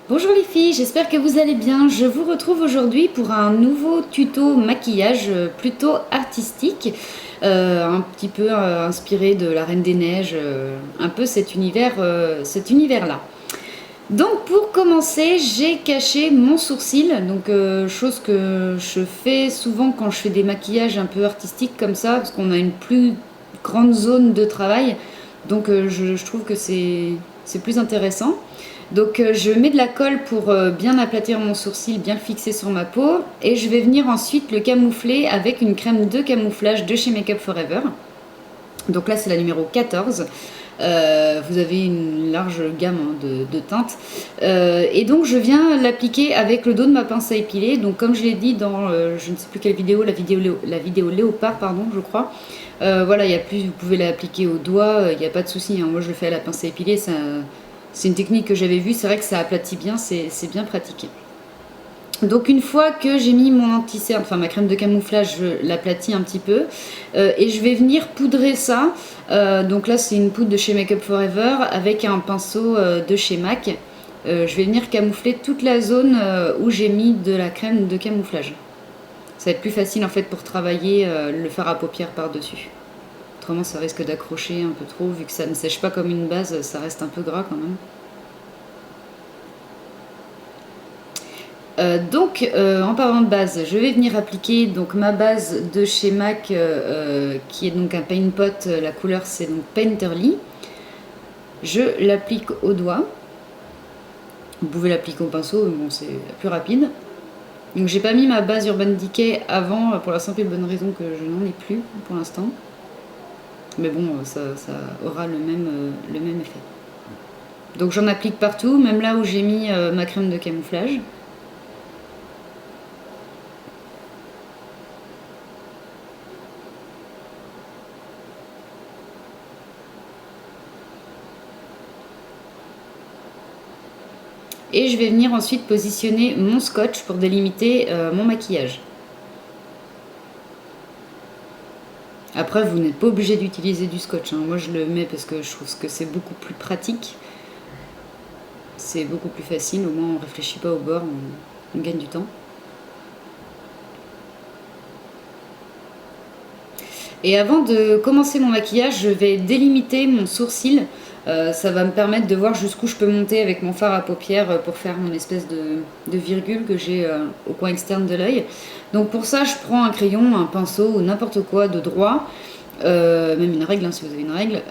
Bonjour les filles, j'espère que vous allez bien. Je vous retrouve aujourd'hui pour un nouveau tuto maquillage plutôt artistique, un petit peu inspiré de la Reine des Neiges, un peu cet univers-là. Donc pour commencer, j'ai caché mon sourcil, donc chose que je fais souvent quand je fais des maquillages un peu artistiques comme ça, parce qu'on a une plus grande zone de travail, donc je trouve que c'est plus intéressant. Donc je mets de la colle pour bien aplatir mon sourcil, bien le fixer sur ma peau, et je vais venir ensuite le camoufler avec une crème de camouflage de chez Make Up Forever. Donc là c'est la numéro 14. Vous avez une large gamme de teintes. Et donc je viens l'appliquer avec le dos de ma pince à épiler. Donc comme je l'ai dit dans je ne sais plus quelle vidéo, la vidéo léopard, pardon, je crois. Voilà, il y a plus, vous pouvez l'appliquer au doigt, il n'y a pas de souci. Hein. Moi je le fais à la pince à épiler, c'est une technique que j'avais vue, c'est vrai que ça aplatit bien, c'est bien pratique. Donc une fois que j'ai mis mon anti-cerne, enfin ma crème de camouflage, je l'aplatis un petit peu et je vais venir poudrer ça. Donc là c'est une poudre de chez Make Up Forever avec un pinceau de chez MAC. Je vais venir camoufler toute la zone où j'ai mis de la crème de camouflage. Ça va être plus facile en fait pour travailler le fard à paupières par-dessus. Autrement ça risque d'accrocher un peu trop, vu que ça ne sèche pas comme une base, ça reste un peu gras quand même. En parlant de base, je vais venir appliquer donc ma base de chez MAC qui est donc un paint pot. La couleur c'est donc Painterly. Je l'applique au doigt. Vous pouvez l'appliquer au pinceau, mais bon, c'est plus rapide. Donc j'ai pas mis ma base Urban Decay avant pour la simple et bonne raison que je n'en ai plus pour l'instant. Mais bon, ça aura le même effet. Donc j'en applique partout, même là où j'ai mis ma crème de camouflage. Et je vais venir ensuite positionner mon scotch pour délimiter mon maquillage. Après, vous n'êtes pas obligé d'utiliser du scotch. Hein. Moi, je le mets parce que je trouve que c'est beaucoup plus pratique. C'est beaucoup plus facile. Au moins, on ne réfléchit pas au bord. On gagne du temps. Et avant de commencer mon maquillage, je vais délimiter mon sourcil. Ça va me permettre de voir jusqu'où je peux monter avec mon fard à paupières pour faire mon espèce de virgule que j'ai au coin externe de l'œil. Donc pour ça, je prends un crayon, un pinceau ou n'importe quoi de droit, même une règle hein, si vous avez une règle,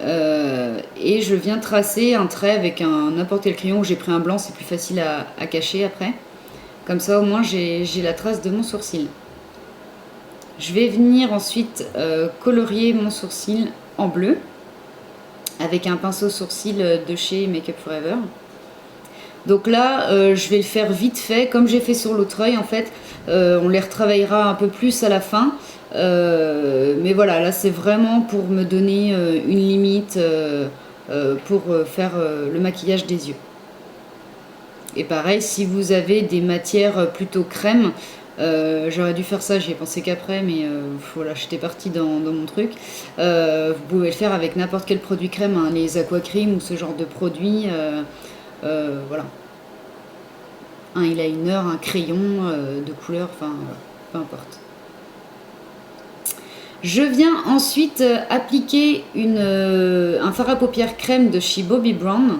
et je viens tracer un trait avec n'importe quel crayon. J'ai pris un blanc, c'est plus facile à cacher après. Comme ça au moins j'ai la trace de mon sourcil. Je vais venir ensuite colorier mon sourcil en bleu avec un pinceau sourcil de chez Make Up Forever. Donc là, je vais le faire vite fait, comme j'ai fait sur l'autre œil en fait. On les retravaillera un peu plus à la fin. Mais voilà, là c'est vraiment pour me donner une limite pour faire le maquillage des yeux. Et pareil, si vous avez des matières plutôt crème, j'aurais dû faire ça, j'y ai pensé qu'après, mais voilà, j'étais partie dans mon truc. Vous pouvez le faire avec n'importe quel produit crème, hein, les aquacream ou ce genre de produit. Voilà. Un eyeliner, un crayon de couleur, enfin, voilà, peu importe. Je viens ensuite appliquer un fard à paupières crème de chez Bobbi Brown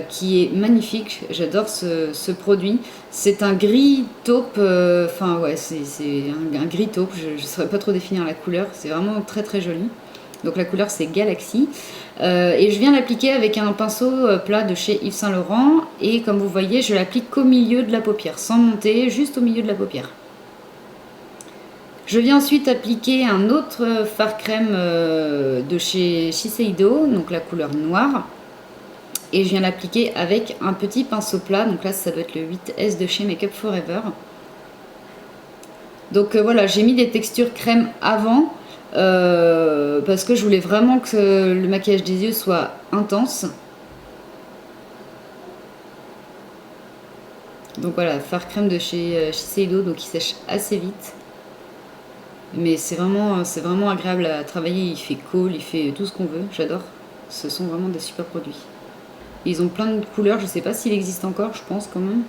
qui est magnifique. J'adore ce produit. C'est un gris taupe, enfin ouais, c'est un gris taupe. Je ne saurais pas trop définir la couleur. C'est vraiment très très joli. Donc la couleur c'est Galaxy. Et je viens l'appliquer avec un pinceau plat de chez Yves Saint Laurent. Et comme vous voyez, je l'applique qu'au milieu de la paupière, sans monter, juste au milieu de la paupière. Je viens ensuite appliquer un autre fard crème de chez Shiseido, donc la couleur noire. Et je viens l'appliquer avec un petit pinceau plat, donc là ça doit être le 8S de chez Make Up Forever. Donc voilà, j'ai mis des textures crème avant, parce que je voulais vraiment que le maquillage des yeux soit intense. Donc voilà, fard crème de chez Shiseido, donc il sèche assez vite. Mais c'est vraiment agréable à travailler, il fait cool, il fait tout ce qu'on veut, j'adore. Ce sont vraiment des super produits. Ils ont plein de couleurs, je sais pas s'il existe encore, je pense quand même.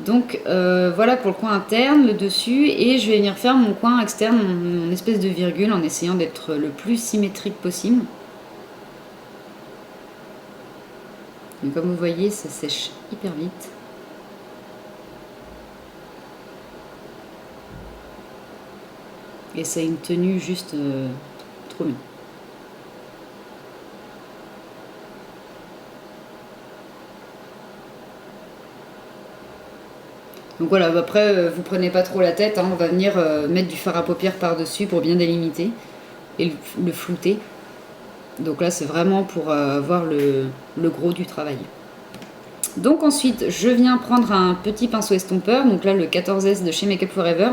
Donc voilà pour le coin interne, le dessus, et je vais venir faire mon coin externe, mon espèce de virgule, en essayant d'être le plus symétrique possible. Et comme vous voyez, ça sèche hyper vite. Et ça a une tenue juste trop bien. Donc voilà, après, vous prenez pas trop la tête, hein, on va venir mettre du fard à paupières par-dessus pour bien délimiter et le flouter. Donc là, c'est vraiment pour voir le gros du travail. Donc ensuite, je viens prendre un petit pinceau estompeur, donc là le 14S de chez Make Up For Ever,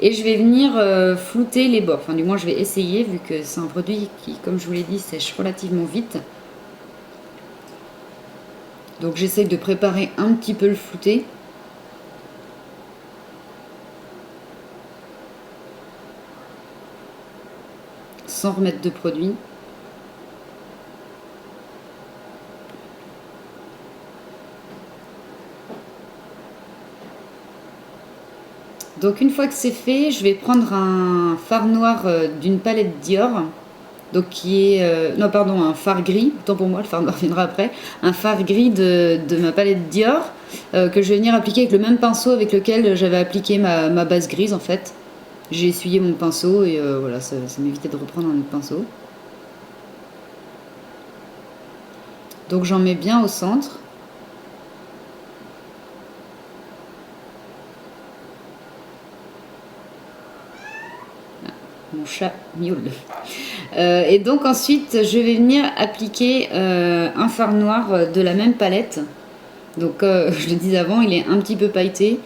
et je vais venir flouter les bords. Enfin, du moins, je vais essayer, vu que c'est un produit qui, comme je vous l'ai dit, sèche relativement vite. Donc j'essaye de préparer un petit peu le flouté. Sans remettre de produit. Donc une fois que c'est fait, je vais prendre un fard noir d'une palette Dior, donc qui est... non pardon, un fard gris, autant pour moi, le fard noir viendra après, un fard gris de ma palette Dior, que je vais venir appliquer avec le même pinceau avec lequel j'avais appliqué ma base grise en fait. J'ai essuyé mon pinceau et voilà, ça m'évitait de reprendre un autre pinceau. Donc j'en mets bien au centre. Mon chat miaule. Et donc ensuite, je vais venir appliquer un fard noir de la même palette. Donc je le disais avant, il est un petit peu pailleté.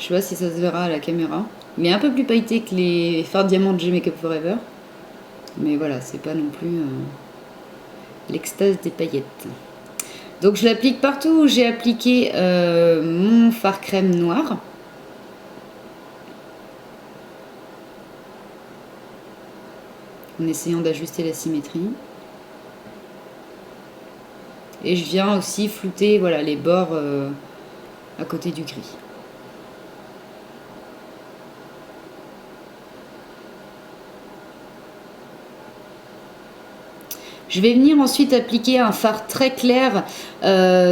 Je sais pas si ça se verra à la caméra. Il est un peu plus pailleté que les fards diamants de G Make Up For Ever. Mais voilà, c'est pas non plus l'extase des paillettes. Donc je l'applique partout où j'ai appliqué mon fard crème noir. En essayant d'ajuster la symétrie. Et je viens aussi flouter voilà, les bords à côté du gris. Je vais venir ensuite appliquer un fard très clair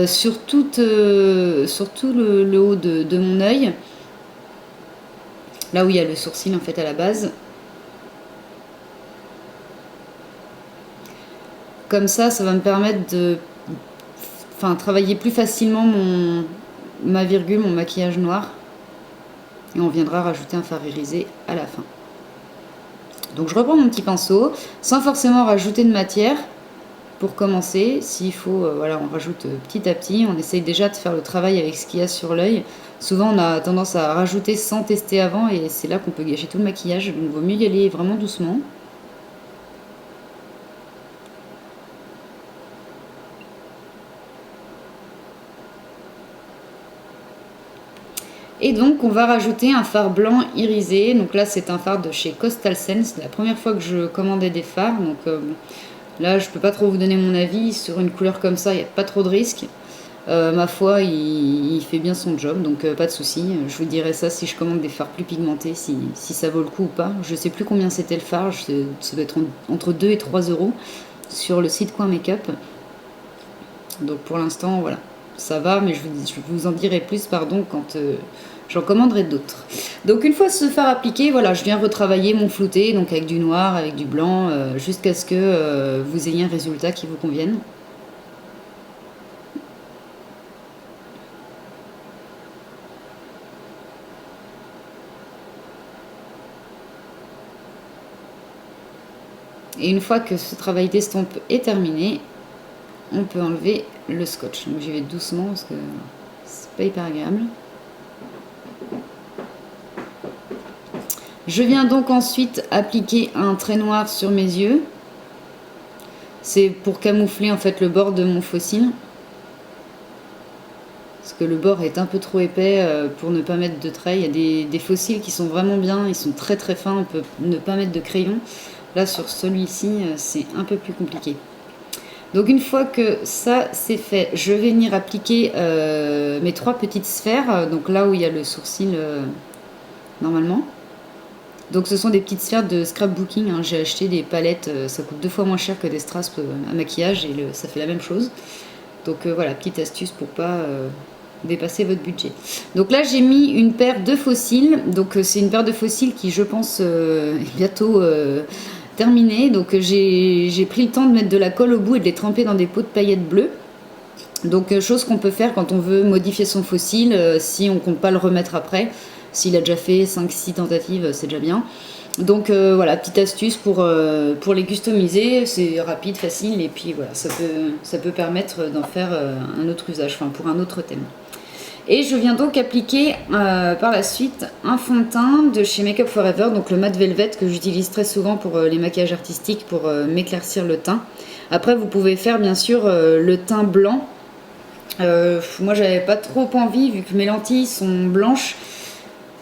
sur tout le haut de mon œil. Là où il y a le sourcil en fait à la base. Comme ça va me permettre de travailler plus facilement ma virgule, mon maquillage noir. Et on viendra rajouter un fard irisé à la fin. Donc je reprends mon petit pinceau, sans forcément rajouter de matière. Pour commencer, s'il faut, voilà, on rajoute petit à petit. On essaye déjà de faire le travail avec ce qu'il y a sur l'œil. Souvent, on a tendance à rajouter sans tester avant et c'est là qu'on peut gâcher tout le maquillage. Donc, il vaut mieux y aller vraiment doucement. Et donc, on va rajouter un fard blanc irisé. Donc là, c'est un fard de chez Coastal Scents. C'est la première fois que je commandais des fards. Donc là, je peux pas trop vous donner mon avis. Sur une couleur comme ça, il n'y a pas trop de risques. Ma foi, il fait bien son job, donc pas de souci. Je vous dirai ça si je commande des fards plus pigmentés, si ça vaut le coup ou pas. Je sais plus combien c'était le fard. Ça doit être entre 2 et 3 euros sur le site Coin Make-up. Donc pour l'instant, voilà. Ça va, mais je vous en dirai plus quand j'en commanderai d'autres. Donc une fois ce fard appliqué, voilà, je viens retravailler mon flouté, donc avec du noir, avec du blanc, jusqu'à ce que vous ayez un résultat qui vous convienne. Et une fois que ce travail d'estompe est terminé, on peut enlever le scotch. Donc j'y vais doucement parce que c'est pas hyper agréable. Je viens donc ensuite appliquer un trait noir sur mes yeux. C'est pour camoufler en fait le bord de mon faux cil. Parce que le bord est un peu trop épais pour ne pas mettre de trait. Il y a des faux cils qui sont vraiment bien, ils sont très très fins, on peut ne pas mettre de crayon. Là sur celui-ci, c'est un peu plus compliqué. Donc une fois que ça c'est fait, je vais venir appliquer mes 3 petites sphères, donc là où il y a le sourcil normalement. Donc ce sont des petites sphères de scrapbooking, hein. J'ai acheté des palettes, ça coûte 2 fois moins cher que des strass à maquillage et ça fait la même chose. Donc voilà, petite astuce pour pas dépasser votre budget. Donc là j'ai mis une paire de fossiles, donc c'est une paire de fossiles qui je pense est bientôt terminée. Donc j'ai pris le temps de mettre de la colle au bout et de les tremper dans des pots de paillettes bleues. Donc chose qu'on peut faire quand on veut modifier son fossile, si on compte pas le remettre après. S'il a déjà fait 5-6 tentatives, c'est déjà bien. Donc voilà, petite astuce pour les customiser, c'est rapide, facile, et puis voilà, ça peut permettre d'en faire un autre usage, enfin pour un autre thème. Et je viens donc appliquer par la suite un fond de teint de chez Make Up For Ever, donc le Matte Velvet que j'utilise très souvent pour les maquillages artistiques, pour m'éclaircir le teint. Après vous pouvez faire bien sûr le teint blanc. Moi j'avais pas trop envie, vu que mes lentilles sont blanches.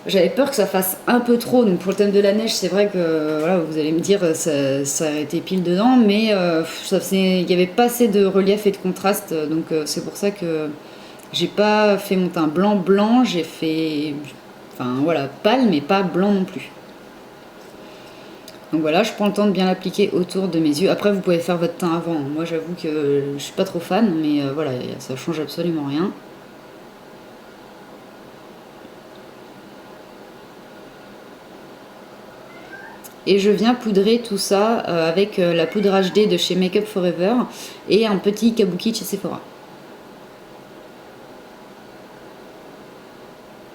J'avais peur que ça fasse un peu trop, donc pour le thème de la neige, c'est vrai que voilà, vous allez me dire ça a été pile dedans, mais il n'y avait pas assez de relief et de contraste, donc c'est pour ça que j'ai pas fait mon teint blanc, j'ai fait, enfin voilà, pâle mais pas blanc non plus. Donc voilà, je prends le temps de bien l'appliquer autour de mes yeux. Après, vous pouvez faire votre teint avant. Moi, j'avoue que je suis pas trop fan, mais voilà, ça change absolument rien. Et je viens poudrer tout ça avec la poudre HD de chez Make Up For Ever et un petit kabuki de chez Sephora.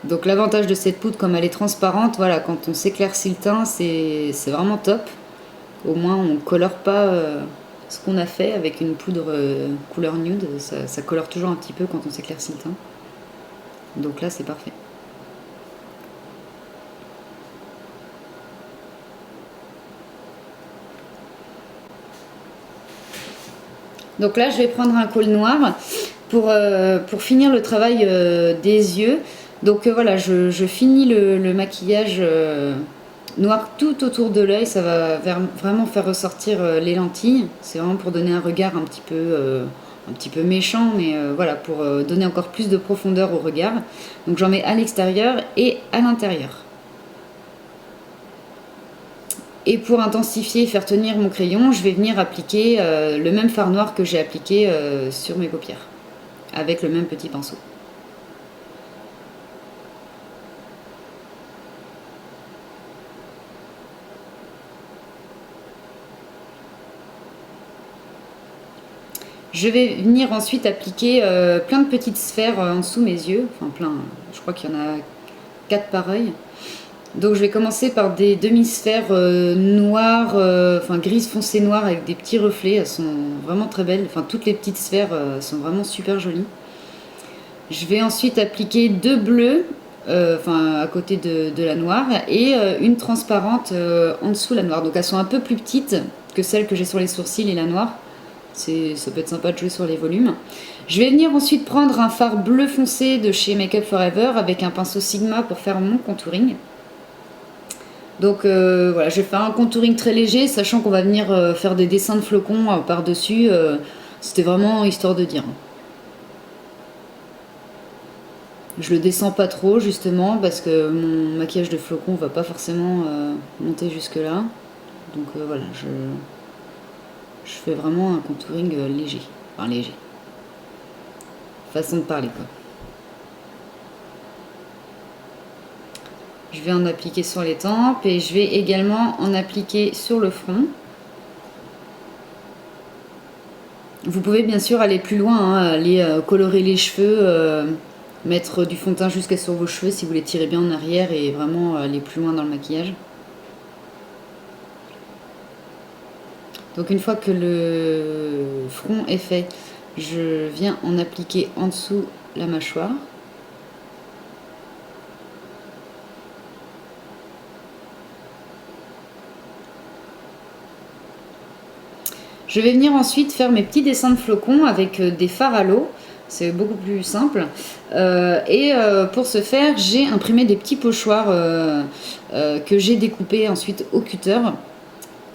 Donc l'avantage de cette poudre, comme elle est transparente, voilà, quand on s'éclaircit le teint, c'est vraiment top. Au moins on ne colore pas ce qu'on a fait avec une poudre couleur nude, ça colore toujours un petit peu quand on s'éclaircit le teint. Donc là c'est parfait. Donc là je vais prendre un col noir pour finir le travail des yeux. Donc voilà, je finis le maquillage noir tout autour de l'œil, ça va vraiment faire ressortir les lentilles. C'est vraiment pour donner un regard un petit peu méchant, mais voilà, pour donner encore plus de profondeur au regard. Donc j'en mets à l'extérieur et à l'intérieur. Et pour intensifier et faire tenir mon crayon, je vais venir appliquer le même fard noir que j'ai appliqué sur mes paupières, avec le même petit pinceau. Je vais venir ensuite appliquer plein de petites sphères en dessous mes yeux, enfin plein, je crois qu'il y en a 4 pareilles. Donc je vais commencer par des demi-sphères noires, enfin grises foncées noires avec des petits reflets, elles sont vraiment très belles, enfin toutes les petites sphères sont vraiment super jolies. Je vais ensuite appliquer 2 bleus, enfin à côté de la noire, et une transparente en dessous la noire. Donc elles sont un peu plus petites que celles que j'ai sur les sourcils et la noire. Ça peut être sympa de jouer sur les volumes. Je vais venir ensuite prendre un fard bleu foncé de chez Make Up For Ever avec un pinceau Sigma pour faire mon contouring. Donc voilà, je vais faire un contouring très léger, sachant qu'on va venir faire des dessins de flocons par-dessus. C'était vraiment histoire de dire. Je le descends pas trop justement parce que mon maquillage de flocons va pas forcément monter jusque là. Donc voilà, je fais vraiment un contouring léger. Enfin léger. Façon de parler quoi. Je vais en appliquer sur les tempes et je vais également en appliquer sur le front. Vous pouvez bien sûr aller plus loin, hein, aller colorer les cheveux, mettre du fond de teint jusqu'à sur vos cheveux si vous les tirez bien en arrière et vraiment aller plus loin dans le maquillage. Donc une fois que le front est fait, je viens en appliquer en dessous la mâchoire. Je vais venir ensuite faire mes petits dessins de flocons avec des fards à l'eau. C'est beaucoup plus simple. Pour ce faire, j'ai imprimé des petits pochoirs que j'ai découpés ensuite au cutter.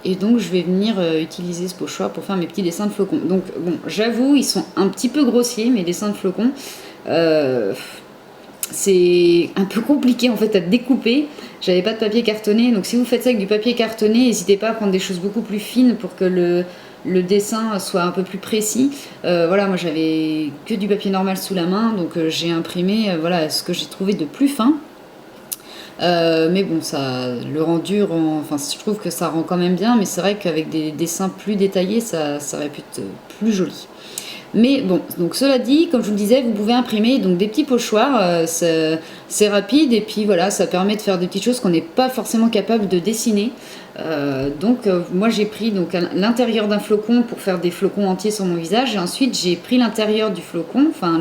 Et donc je vais venir utiliser ce pochoir pour faire mes petits dessins de flocons. Donc bon, j'avoue, ils sont un petit peu grossiers, mes dessins de flocons. C'est un peu compliqué en fait à découper. J'avais pas de papier cartonné, donc si vous faites ça avec du papier cartonné, n'hésitez pas à prendre des choses beaucoup plus fines pour que le dessin soit un peu plus précis. Voilà, moi j'avais que du papier normal sous la main, donc j'ai imprimé voilà, ce que j'ai trouvé de plus fin. Mais bon, ça, le rendu, enfin, je trouve que ça rend quand même bien, mais c'est vrai qu'avec des dessins plus détaillés, ça aurait pu être plus joli. Mais bon, donc cela dit, comme je vous le disais, vous pouvez imprimer donc des petits pochoirs, c'est rapide et puis voilà, ça permet de faire des petites choses qu'on n'est pas forcément capable de dessiner. Moi j'ai pris donc l'intérieur d'un flocon pour faire des flocons entiers sur mon visage et ensuite j'ai pris l'intérieur du flocon, enfin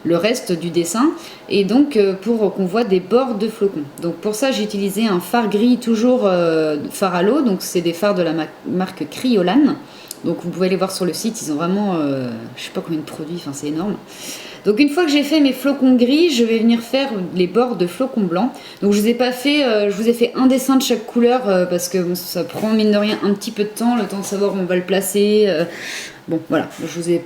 le reste du dessin et donc pour qu'on voit des bords de flocons. Donc pour ça j'ai utilisé un fard gris, toujours fard à l'eau, donc c'est des fards de la marque Kryolan. Donc vous pouvez aller voir sur le site, ils ont vraiment, je sais pas combien de produits, enfin c'est énorme. Donc une fois que j'ai fait mes flocons gris, je vais venir faire les bords de flocons blancs. Donc je vous ai pas fait, je vous ai fait un dessin de chaque couleur parce que bon, ça prend mine de rien un petit peu de temps, le temps de savoir où on va le placer. Bon voilà, je vous ai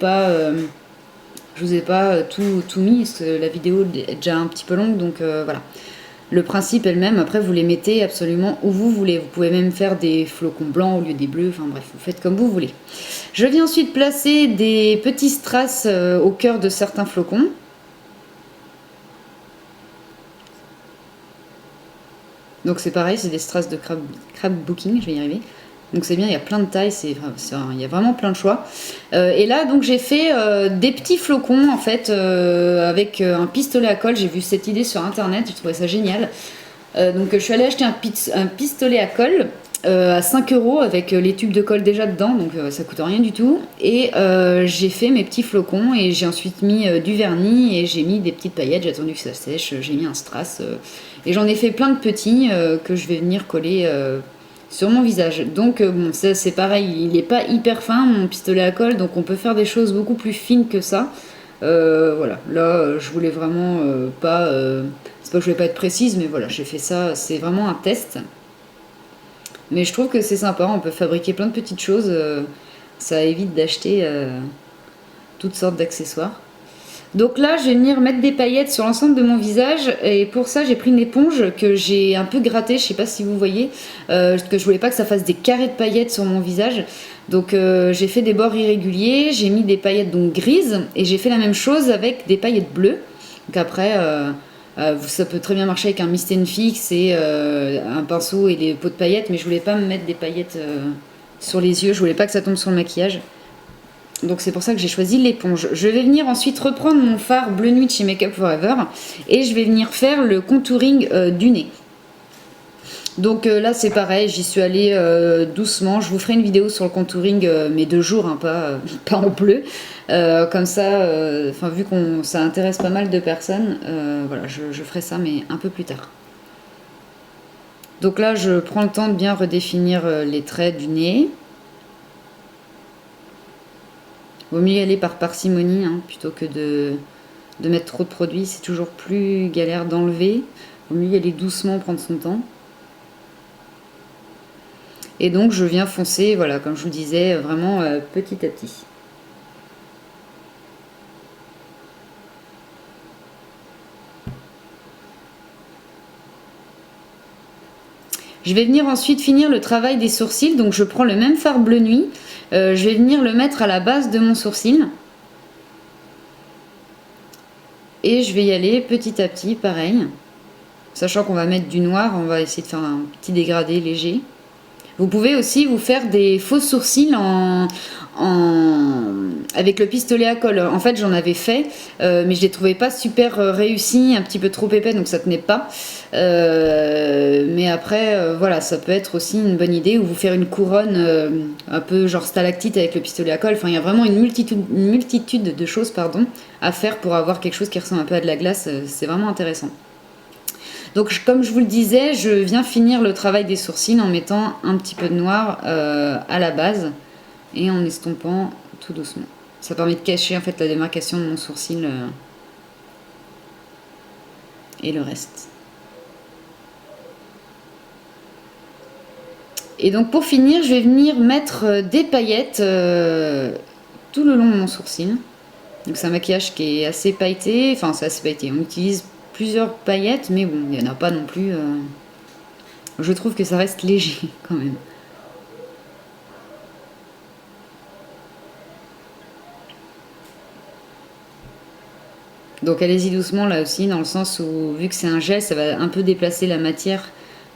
pas tout mis parce que la vidéo est déjà un petit peu longue, donc voilà. Le principe est le même, après vous les mettez absolument où vous voulez. Vous pouvez même faire des flocons blancs au lieu des bleus, enfin bref, vous faites comme vous voulez. Je viens ensuite placer des petits strass au cœur de certains flocons. Donc c'est pareil, c'est des strass de Crapbooking, je vais y arriver. Donc c'est bien, il y a plein de tailles, il y a vraiment plein de choix. Et là, donc j'ai fait des petits flocons en fait avec un pistolet à colle. J'ai vu cette idée sur internet, j'ai trouvé ça génial. Donc je suis allée acheter un pistolet à colle à 5 € avec les tubes de colle déjà dedans, donc ça coûte rien du tout. Et j'ai fait mes petits flocons et j'ai ensuite mis du vernis et j'ai mis des petites paillettes, j'ai attendu que ça sèche, j'ai mis un strass et j'en ai fait plein de petits que je vais venir coller sur mon visage. Donc bon, ça c'est pareil, il n'est pas hyper fin mon pistolet à colle, donc on peut faire des choses beaucoup plus fines que ça. Voilà, là je voulais vraiment pas... c'est pas que je voulais pas être précise, mais voilà, j'ai fait ça, c'est vraiment un test. Mais je trouve que c'est sympa, on peut fabriquer plein de petites choses, ça évite d'acheter toutes sortes d'accessoires. Donc là, je vais venir mettre des paillettes sur l'ensemble de mon visage et pour ça, j'ai pris une éponge que j'ai un peu grattée, je sais pas si vous voyez, que je voulais pas que ça fasse des carrés de paillettes sur mon visage. Donc j'ai fait des bords irréguliers, j'ai mis des paillettes donc grises et j'ai fait la même chose avec des paillettes bleues. Donc après, ça peut très bien marcher avec un mist and fix et un pinceau et des pots de paillettes, mais je voulais pas me mettre des paillettes sur les yeux, je voulais pas que ça tombe sur le maquillage. Donc c'est pour ça que j'ai choisi l'éponge. Je vais venir ensuite reprendre mon fard bleu nuit de chez Make Up Forever et je vais venir faire le contouring du nez. Donc là c'est pareil, j'y suis allée doucement. Je vous ferai une vidéo sur le contouring, mais de jour, hein, pas en bleu. Comme ça, vu que ça intéresse pas mal de personnes, voilà, je ferai ça, mais un peu plus tard. Donc là je prends le temps de bien redéfinir les traits du nez. Vaut mieux y aller par parcimonie hein, plutôt que de mettre trop de produits. C'est toujours plus galère d'enlever. Vaut mieux y aller doucement, prendre son temps. Et donc je viens foncer, voilà, comme je vous disais, vraiment petit à petit. Je vais venir ensuite finir le travail des sourcils. Donc je prends le même fard bleu nuit. Je vais venir le mettre à la base de mon sourcil. Et je vais y aller petit à petit, pareil. Sachant qu'on va mettre du noir, on va essayer de faire un petit dégradé léger. Vous pouvez aussi vous faire des faux sourcils avec le pistolet à colle. En fait, j'en avais fait, mais je les trouvais pas super réussis, un petit peu trop épais, donc ça tenait pas. Mais après, voilà, ça peut être aussi une bonne idée, ou vous faire une couronne un peu genre stalactite avec le pistolet à colle. Enfin, il y a vraiment une multitude de choses, à faire pour avoir quelque chose qui ressemble un peu à de la glace. C'est vraiment intéressant. Donc comme je vous le disais, je viens finir le travail des sourcils en mettant un petit peu de noir à la base et en estompant tout doucement. Ça permet de cacher en fait la démarcation de mon sourcil et le reste. Et donc pour finir, je vais venir mettre des paillettes tout le long de mon sourcil. Donc c'est un maquillage qui est assez pailleté, enfin c'est assez pailleté, on utilise plusieurs paillettes, mais bon, il n'y en a pas non plus. Je trouve que ça reste léger quand même. Donc allez-y doucement là aussi, dans le sens où vu que c'est un gel, ça va un peu déplacer la matière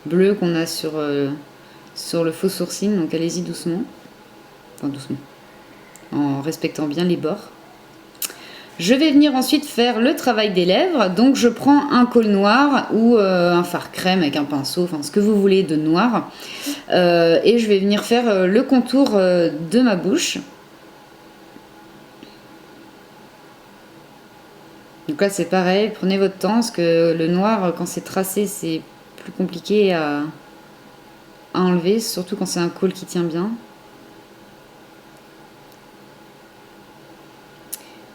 bleue qu'on a sur le faux sourcil, donc allez-y doucement. Enfin doucement, en respectant bien les bords. Je vais venir ensuite faire le travail des lèvres. Donc je prends un col noir ou un fard crème avec un pinceau, enfin ce que vous voulez de noir. Et je vais venir faire le contour de ma bouche. Donc là c'est pareil, prenez votre temps parce que le noir quand c'est tracé c'est plus compliqué à enlever, surtout quand c'est un col qui tient bien.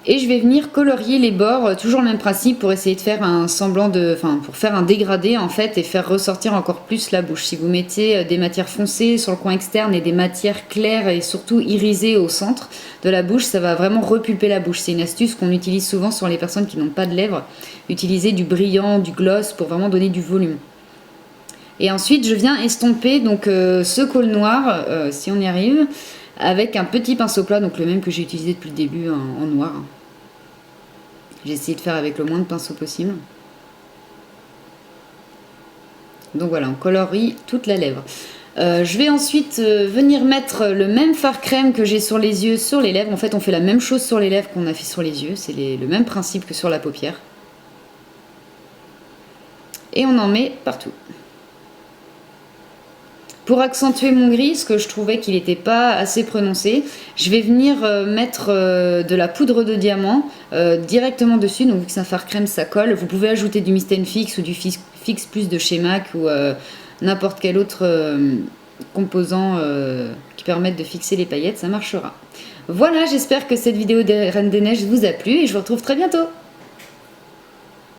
Et je vais venir colorier les bords, toujours le même principe pour essayer de faire un semblant de... Enfin, pour faire un dégradé en fait et faire ressortir encore plus la bouche. Si vous mettez des matières foncées sur le coin externe et des matières claires et surtout irisées au centre de la bouche, ça va vraiment repulper la bouche. C'est une astuce qu'on utilise souvent sur les personnes qui n'ont pas de lèvres. Utiliser du brillant, du gloss pour vraiment donner du volume. Et ensuite, je viens estomper donc, ce col noir, si on y arrive, avec un petit pinceau plat, donc le même que j'ai utilisé depuis le début en noir. J'ai essayé de faire avec le moins de pinceaux possible. Donc voilà, on colorie toute la lèvre. Je vais ensuite venir mettre le même fard crème que j'ai sur les yeux sur les lèvres. En fait, on fait la même chose sur les lèvres qu'on a fait sur les yeux. C'est le même principe que sur la paupière. Et on en met partout. Pour accentuer mon gris, parce que je trouvais qu'il n'était pas assez prononcé, je vais venir mettre de la poudre de diamant directement dessus. Donc vu que c'est un fard crème, ça colle. Vous pouvez ajouter du Mist Fix ou du Fix Plus de chez MAC ou n'importe quel autre composant qui permette de fixer les paillettes, ça marchera. Voilà, j'espère que cette vidéo des Reines des Neiges vous a plu et je vous retrouve très bientôt.